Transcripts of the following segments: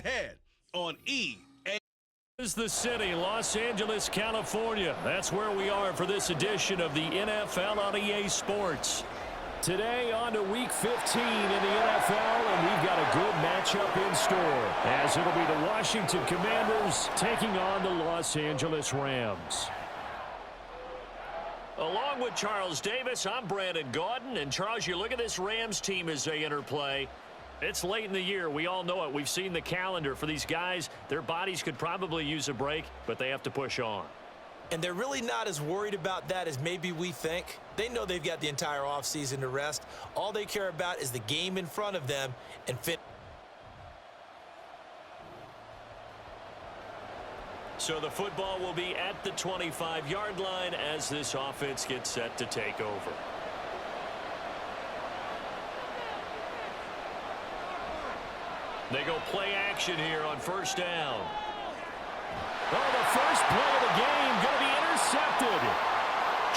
Head on EA. This is the city, Los Angeles, California. That's where we are for this edition of the NFL on EA Sports. Today on to Week 15 in the NFL, and we've got a good matchup in store, as it'll be the Washington Commanders taking on the Los Angeles Rams. Along with Charles Davis, I'm Brandon Gaudin. And Charles, you look at this Rams team as they interplay. It's late in the year. We all know it. We've seen the calendar for these guys. Their bodies could probably use a break, but they have to push on. And they're really not as worried about that as maybe we think. They know they've got the entire offseason to rest. All they care about is the game in front of them and fit. So the football will be at the 25-yard line as this offense gets set to take over. They go play action here on first down. Oh, the first play of the game going to be intercepted.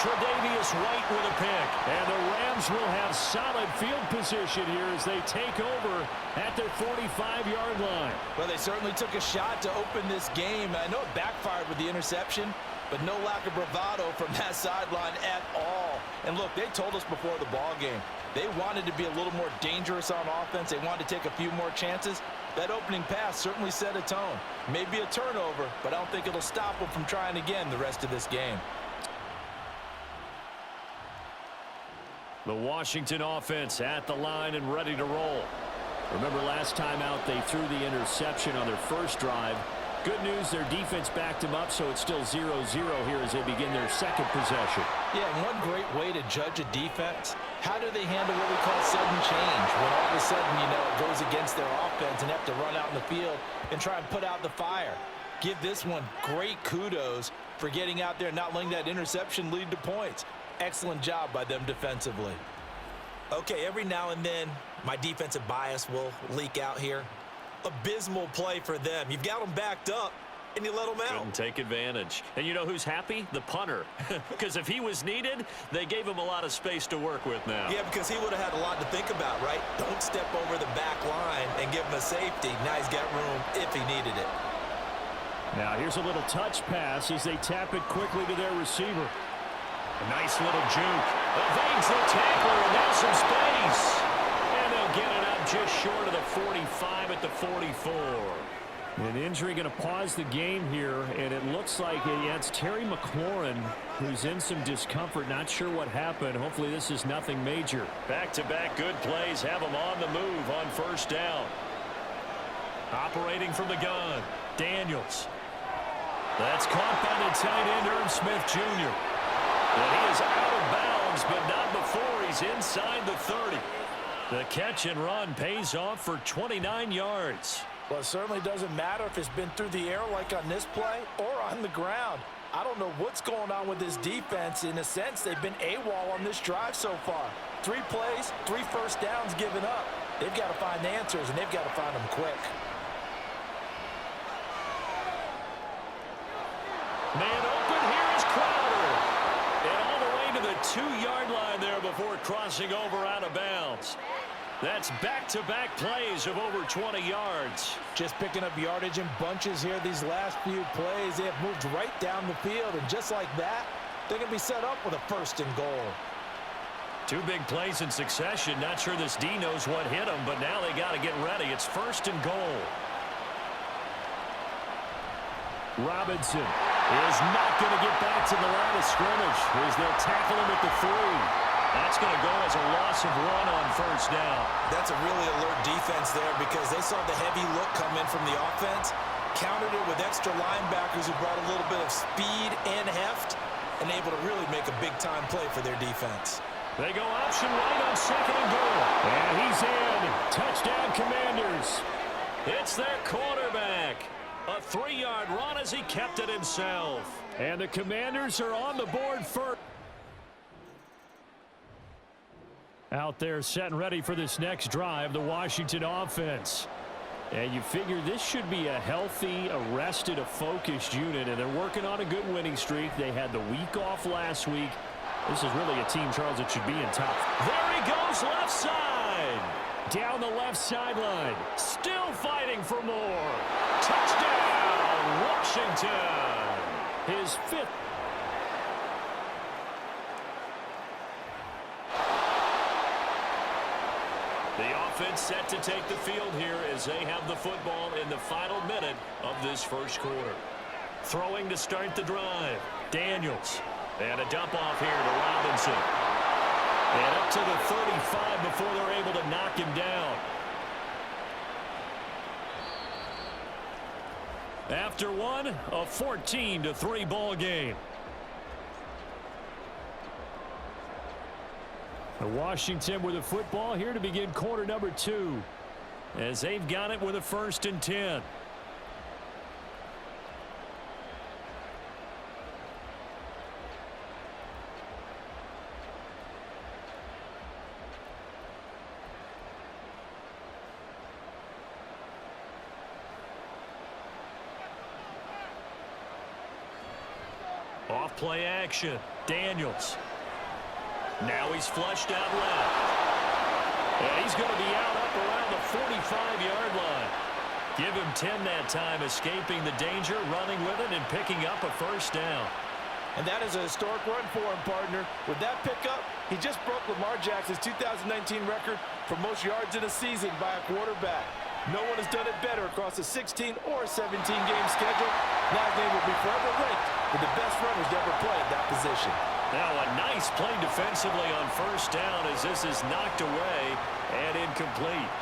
Tre'Davious White with a pick. And the Rams will have solid field position here as they take over at their 45-yard line. Well, they certainly took a shot to open this game. I know it backfired with the interception, but no lack of bravado from that sideline at all. And look, they told us before the ball game, they wanted to be a little more dangerous on offense. They wanted to take a few more chances. That opening pass certainly set a tone. Maybe a turnover, but I don't think it'll stop them from trying again the rest of this game. The Washington offense at the line and ready to roll. Remember last time out they threw the interception on their first drive. Good news, their defense backed them up, so it's still 0-0 here as they begin their second possession. Yeah, and one great way to judge a defense, how do they handle what we call sudden change? When all of a sudden, it goes against their offense and have to run out in the field and try and put out the fire. Give this one great kudos for getting out there and not letting that interception lead to points. Excellent job by them defensively. Okay, every now and then, my defensive bias will leak out here. Abysmal play for them. You've got them backed up, and you let them out. Couldn't take advantage. And you know who's happy? The punter. Because if he was needed, they gave him a lot of space to work with now. Yeah, because he would have had a lot to think about, right? Don't step over the back line and give him a safety. Now he's got room if he needed it. Now here's a little touch pass as they tap it quickly to their receiver. A nice little juke. Evades the tackler, and now some space. And they'll get it up just short of the 45 at the 44. An injury going to pause the game here, and it looks like it's Terry McLaurin who's in some discomfort. Not sure what happened. Hopefully this is nothing major. Back-to-back good plays have them on the move on first down. Operating from the gun, Daniels. That's caught by the tight end, Irv Smith Jr. And he is out of bounds, but not before he's inside the 30. The catch and run pays off for 29 yards. Well, it certainly doesn't matter if it's been through the air like on this play or on the ground. I don't know what's going on with this defense. In a sense, they've been AWOL on this drive so far. 3 plays, 3 first downs given up. They've got to find the answers, and they've got to find them quick. Man open, here is Crowder. And all the way to the 2-yard line there before crossing over out of bounds. That's back-to-back plays of over 20 yards. Just picking up yardage in bunches here these last few plays. They have moved right down the field, and just like that, they're going to be set up with a first and goal. 2 big plays in succession. Not sure this D knows what hit them, but now they got to get ready. It's first and goal. Robinson is not going to get back to the line of scrimmage as they'll tackle him at the 3. That's going to go as a loss of 1 on first down. That's a really alert defense there because they saw the heavy look come in from the offense, countered it with extra linebackers who brought a little bit of speed and heft, and able to really make a big-time play for their defense. They go option right on second and goal. And he's in. Touchdown, Commanders. It's their quarterback. A 3-yard run as he kept it himself. And the Commanders are on the board first. Out there set and ready for this next drive, the Washington offense. And you figure this should be a healthy, a rested, a focused unit, and they're working on a good winning streak. They had the week off last week. This is really a team, Charles, that should be in top. There he goes left side. down the left sideline. Still fighting for more. Touchdown, Washington. His fifth. The offense set to take the field here as they have the football in the final minute of this first quarter. Throwing to start the drive. Daniels. And a dump off here to Robinson. And up to the 35 before they're able to knock him down. After one, a 14-3 ball game. Washington with the football here to begin quarter number 2. As they've got it with a 1st and 10. Off play action. Daniels. Now he's flushed out left. And he's going to be out up around the 45-yard line. Give him 10 that time, escaping the danger, running with it, and picking up a 1st down. And that is a historic run for him, partner. With that pickup, he just broke Lamar Jackson's 2019 record for most yards in a season by a quarterback. No one has done it better across a 16 or 17-game schedule. Now his name will be forever linked with the best runners to ever play at that position. Now a nice play defensively on 1st down as this is knocked away and incomplete.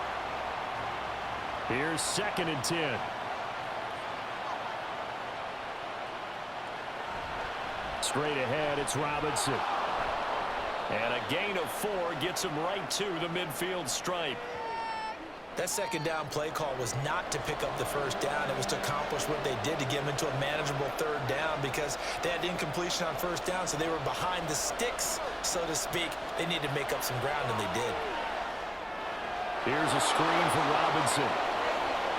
Here's 2nd and 10. Straight ahead, it's Robinson. And a gain of 4 gets him right to the midfield stripe. That 2nd down play call was not to pick up the 1st down. It was to accomplish what they did to get them into a manageable 3rd down because they had incompletion on 1st down, so they were behind the sticks, so to speak. They needed to make up some ground, and they did. Here's a screen for Robinson.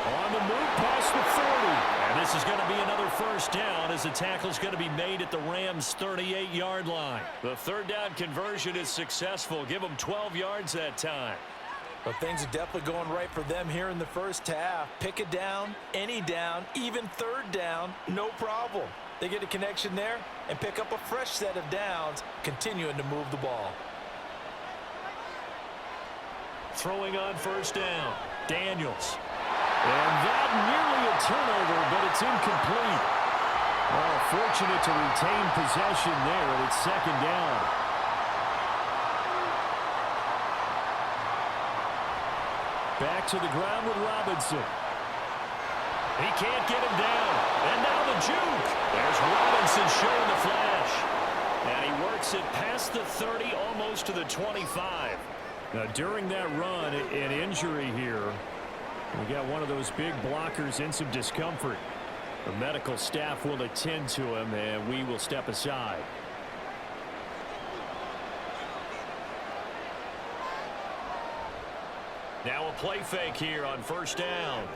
On the move past the 40. And this is going to be another 1st down as the tackle's going to be made at the Rams' 38-yard line. The 3rd down conversion is successful. Give them 12 yards that time. But things are definitely going right for them here in the 1st half. Pick a down, any down, even 3rd down, no problem. They get a connection there and pick up a fresh set of downs, continuing to move the ball. Throwing on 1st down, Daniels. And that nearly a turnover, but it's incomplete. Oh, fortunate to retain possession there. It's 2nd down. Back to the ground with Robinson. He can't get him down. And now the juke. There's Robinson showing the flash. And he works it past the 30, almost to the 25. Now, during that run, an injury here. We got one of those big blockers in some discomfort. The medical staff will attend to him, and we will step aside. Now a play fake here on 1st down.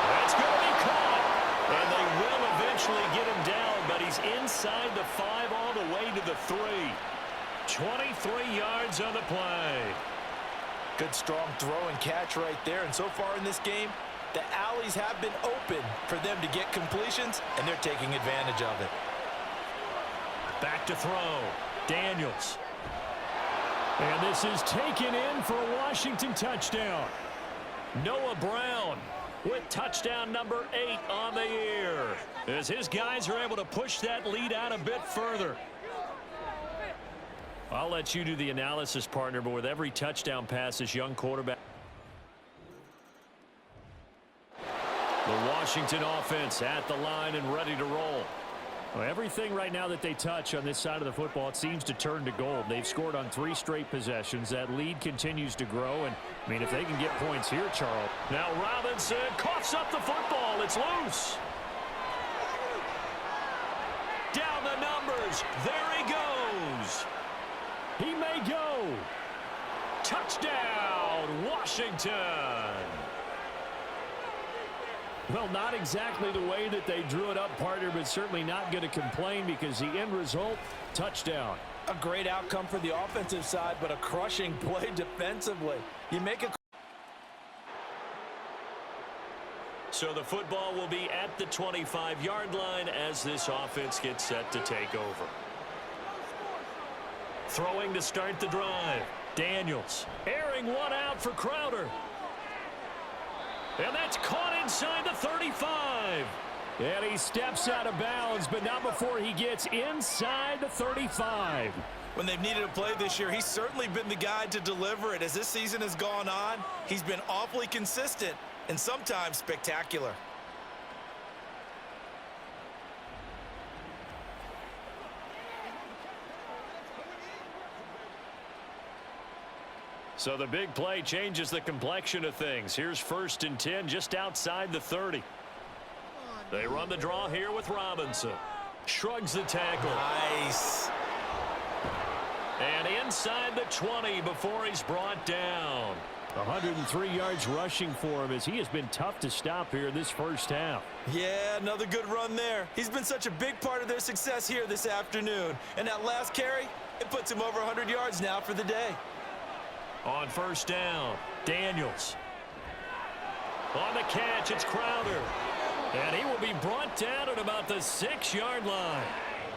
That's going to be caught. And they will eventually get him down, but he's inside the 5 all the way to the 3. 23 yards on the play. Good strong throw and catch right there. And so far in this game, the alleys have been open for them to get completions, and they're taking advantage of it. Back to throw. Daniels. And this is taken in for a Washington touchdown. Noah Brown with touchdown number 8 on the year, as his guys are able to push that lead out a bit further. I'll let you do the analysis, partner, but with every touchdown pass, this young quarterback. The Washington offense at the line and ready to roll. Well, everything right now that they touch on this side of the football, it seems to turn to gold. They've scored on 3 straight possessions. That lead continues to grow, and, I mean, if they can get points here, Charles. Now Robinson coughs up the football. It's loose. Down the numbers. There he goes. He may go. Touchdown, Washington. Well, not exactly the way that they drew it up, partner, but certainly not going to complain because the end result, touchdown. A great outcome for the offensive side, but a crushing play defensively. You make a So the football will be at the 25-yard line as this offense gets set to take over. Throwing to start the drive. Daniels airing one out for Crowder. And that's caught inside the 35. And he steps out of bounds, but not before he gets inside the 35. When they've needed a play this year, he's certainly been the guy to deliver it. As this season has gone on, he's been awfully consistent and sometimes spectacular. So the big play changes the complexion of things. Here's 1st and 10 just outside the 30. They run the draw here with Robinson. Shrugs the tackle. Nice. And inside the 20 before he's brought down. 103 yards rushing for him as he has been tough to stop here this first half. Yeah, another good run there. He's been such a big part of their success here this afternoon. And that last carry, it puts him over 100 yards now for the day. On 1st down, Daniels. On the catch, it's Crowder. And he will be brought down at about the 6-yard line.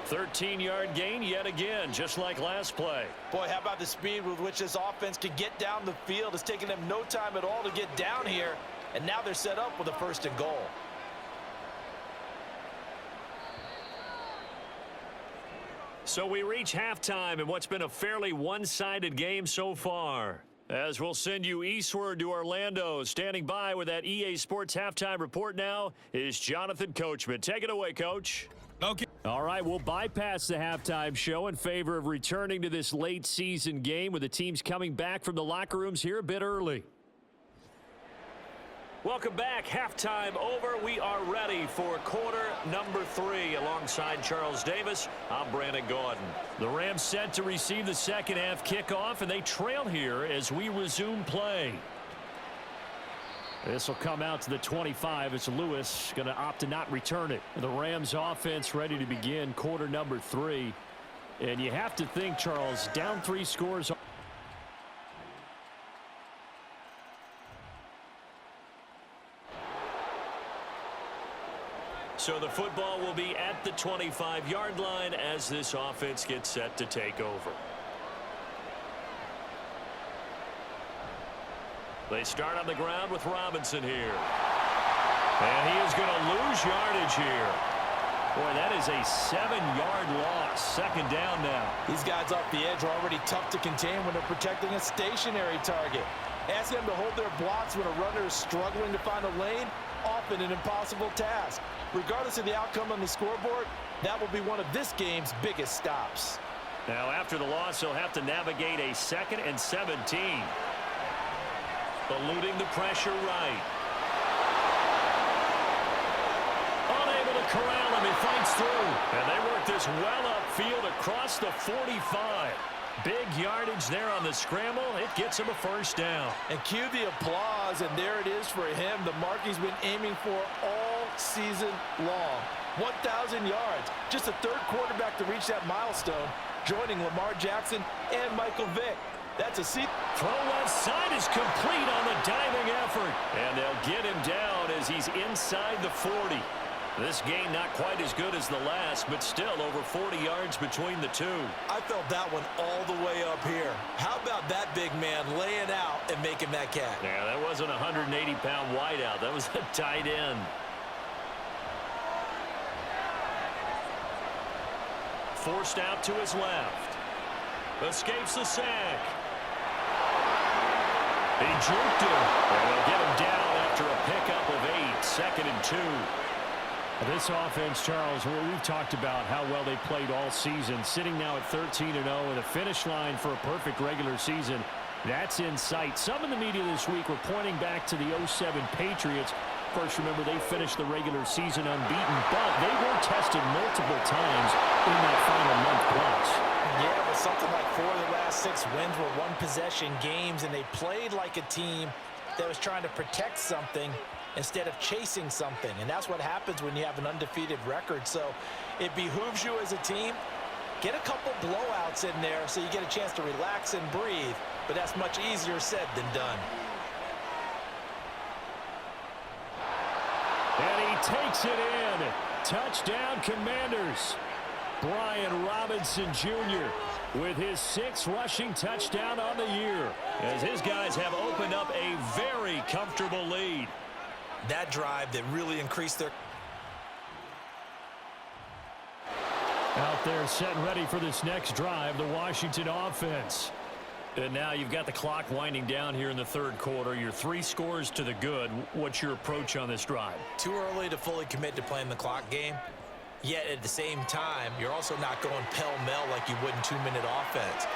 13-yard gain yet again, just like last play. Boy, how about the speed with which this offense could get down the field? It's taken them no time at all to get down here. And now they're set up with a 1st and goal. So we reach halftime in what's been a fairly one-sided game so far. As we'll send you eastward to Orlando. Standing by with that EA Sports halftime report now is Jonathan Coachman. Take it away, Coach. Okay. All right, we'll bypass the halftime show in favor of returning to this late season game with the teams coming back from the locker rooms here a bit early. Welcome back. Halftime over. We are ready for quarter number 3. Alongside Charles Davis, I'm Brandon Gaudin. The Rams set to receive the second half kickoff, and they trail here as we resume play. This will come out to the 25 as Lewis going to opt to not return it. The Rams offense ready to begin quarter number 3. And you have to think, Charles, down 3 scores. So the football will be at the 25-yard line as this offense gets set to take over. They start on the ground with Robinson here. And he is going to lose yardage here. Boy, that is a 7-yard loss. 2nd down now. These guys off the edge are already tough to contain when they're protecting a stationary target. Asking them to hold their blocks when a runner is struggling to find a lane, often an impossible task. Regardless of the outcome on the scoreboard, that will be one of this game's biggest stops. Now, after the loss, he'll have to navigate a 2nd and 17. Eluding the pressure right. Unable to corral him. He fights through. And they work this well upfield across the 45. Big yardage there on the scramble. It gets him a 1st down. And cue the applause, and there it is for him. The mark he's been aiming for all season long. 1,000 yards. Just the 3rd quarterback to reach that milestone, joining Lamar Jackson and Michael Vick. That's a seat. Throw left side is complete on the diving effort. And they'll get him down as he's inside the 40. This game not quite as good as the last, but still over 40 yards between the two. I felt that one all the way up here. How about that big man laying out and making that catch? Yeah, that wasn't a 180-pound wideout. That was a tight end. Forced out to his left. Escapes the sack. He juked him. And they'll get him down after a pickup of 8. 2nd and 2. This offense, Charles, we've talked about how well they played all season, sitting now at 13-0 and a finish line for a perfect regular season. That's in sight. Some in the media this week were pointing back to the 07 Patriots. Of course, remember, they finished the regular season unbeaten, but they were tested multiple times in that final month plus. Yeah, but something like 4 of the last 6 wins were one-possession games, and they played like a team that was trying to protect something instead of chasing something. And that's what happens when you have an undefeated record. So it behooves you as a team, get a couple blowouts in there so you get a chance to relax and breathe. But that's much easier said than done. And he takes it in. Touchdown, Commanders. Brian Robinson Jr. with his 6th rushing touchdown on the year, as his guys have opened up a very comfortable lead. That drive that really increased their... Out there set and ready for this next drive, the Washington offense. And now you've got the clock winding down here in the 3rd quarter. You're 3 scores to the good. What's your approach on this drive? Too early to fully commit to playing the clock game. Yet at the same time, you're also not going pell-mell like you would in 2-minute offense.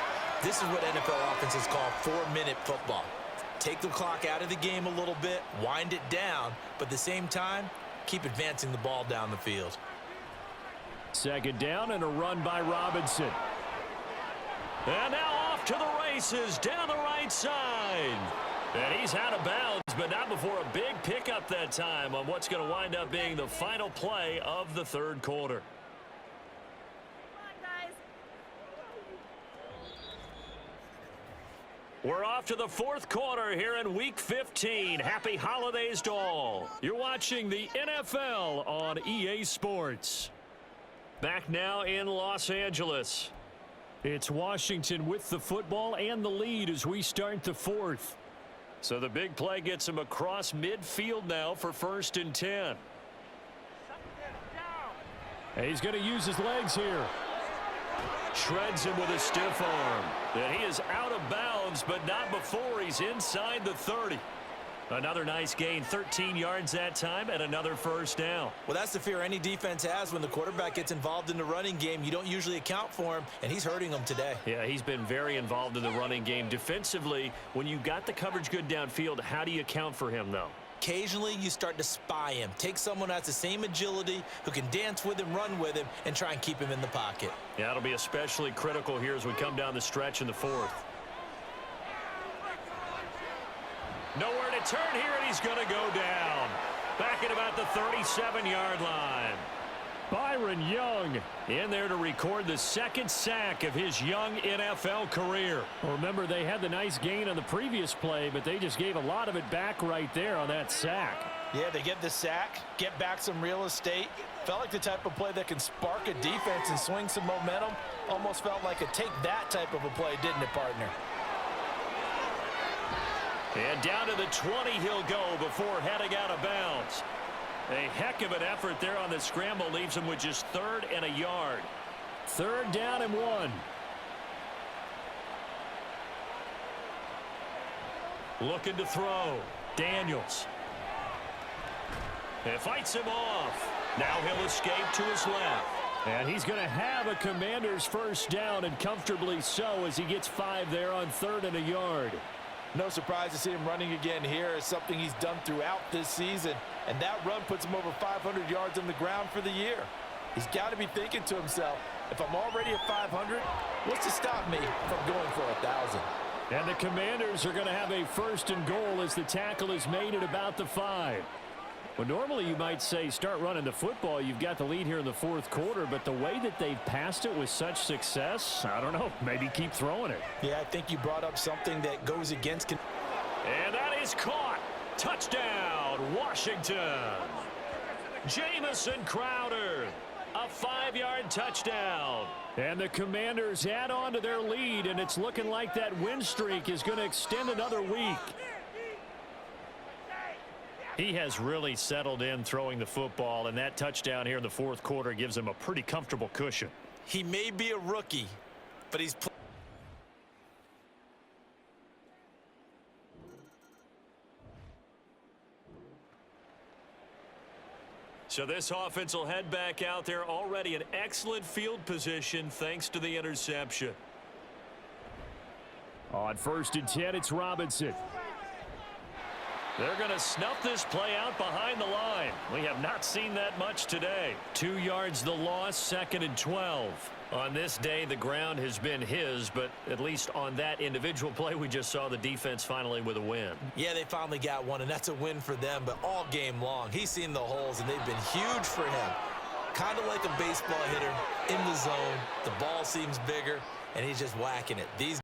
This is what NFL offenses call 4-minute football. Take the clock out of the game a little bit, wind it down, but at the same time, keep advancing the ball down the field. 2nd down and a run by Robinson. And now off to the races down the right side. And he's out of bounds, but not before a big pickup that time on what's going to wind up being the final play of the 3rd quarter. We're off to the 4th quarter here in Week 15. Happy holidays to all. You're watching the NFL on EA Sports. Back now in Los Angeles. It's Washington with the football and the lead as we start the 4th. So the big play gets him across midfield now for 1st and 10. And he's going to use his legs here. Shreds him with a stiff arm. And he is out of bounds, but not before he's inside the 30. Another nice gain, 13 yards that time, and another 1st down. Well, that's the fear any defense has when the quarterback gets involved in the running game. You don't usually account for him, and he's hurting them today. Yeah, he's been very involved in the running game. Defensively, when you got the coverage good downfield, how do you account for him, though? Occasionally, you start to spy him. Take someone who has the same agility, who can dance with him, run with him, and try and keep him in the pocket. Yeah, it'll be especially critical here as we come down the stretch in the 4th. Nowhere to turn here, and he's going to go down. Back at about the 37-yard line. Byron Young in there to record the 2nd sack of his young NFL career. Remember, they had the nice gain on the previous play, but they just gave a lot of it back right there on that sack. Yeah, they get the sack, get back some real estate. Felt like the type of play that can spark a defense and swing some momentum. Almost felt like a take that type of a play, didn't it, partner? And down to the 20 he'll go before heading out of bounds. A heck of an effort there on the scramble leaves him with just 3rd and a yard. 3rd down and 1. Looking to throw. Daniels. And fights him off. Now he'll escape to his left. And he's going to have a Commander's 1st down, and comfortably so, as he gets 5 there on 3rd and a yard. No surprise to see him running again here. It's something he's done throughout this season. And that run puts him over 500 yards on the ground for the year. He's got to be thinking to himself, if I'm already at 500, what's to stop me from going for 1,000? And the Commanders are going to have a 1st and goal as the tackle is made at about the 5. Well, normally you might say start running the football. You've got the lead here in the 4th quarter, but the way that they've passed it with such success, I don't know, maybe keep throwing it. Yeah, I think you brought up something that goes against... And that is caught. Touchdown, Washington. Jamison Crowder, a 5-yard touchdown. And the Commanders add on to their lead, and it's looking like that win streak is going to extend another week. He has really settled in throwing the football, and that touchdown here in the 4th quarter gives him a pretty comfortable cushion. He may be a rookie, but he's... So this offense will head back out there, already in excellent field position thanks to the interception. On 1st and 10, it's Robinson. They're going to snuff this play out behind the line. We have not seen that much today. 2 yards the loss, 2nd and 12. On this day, the ground has been his, but at least on that individual play, we just saw the defense finally with a win. Yeah, they finally got one, and that's a win for them, but all game long, he's seen the holes, and they've been huge for him. Kind of like a baseball hitter in the zone. The ball seems bigger, and he's just whacking it. These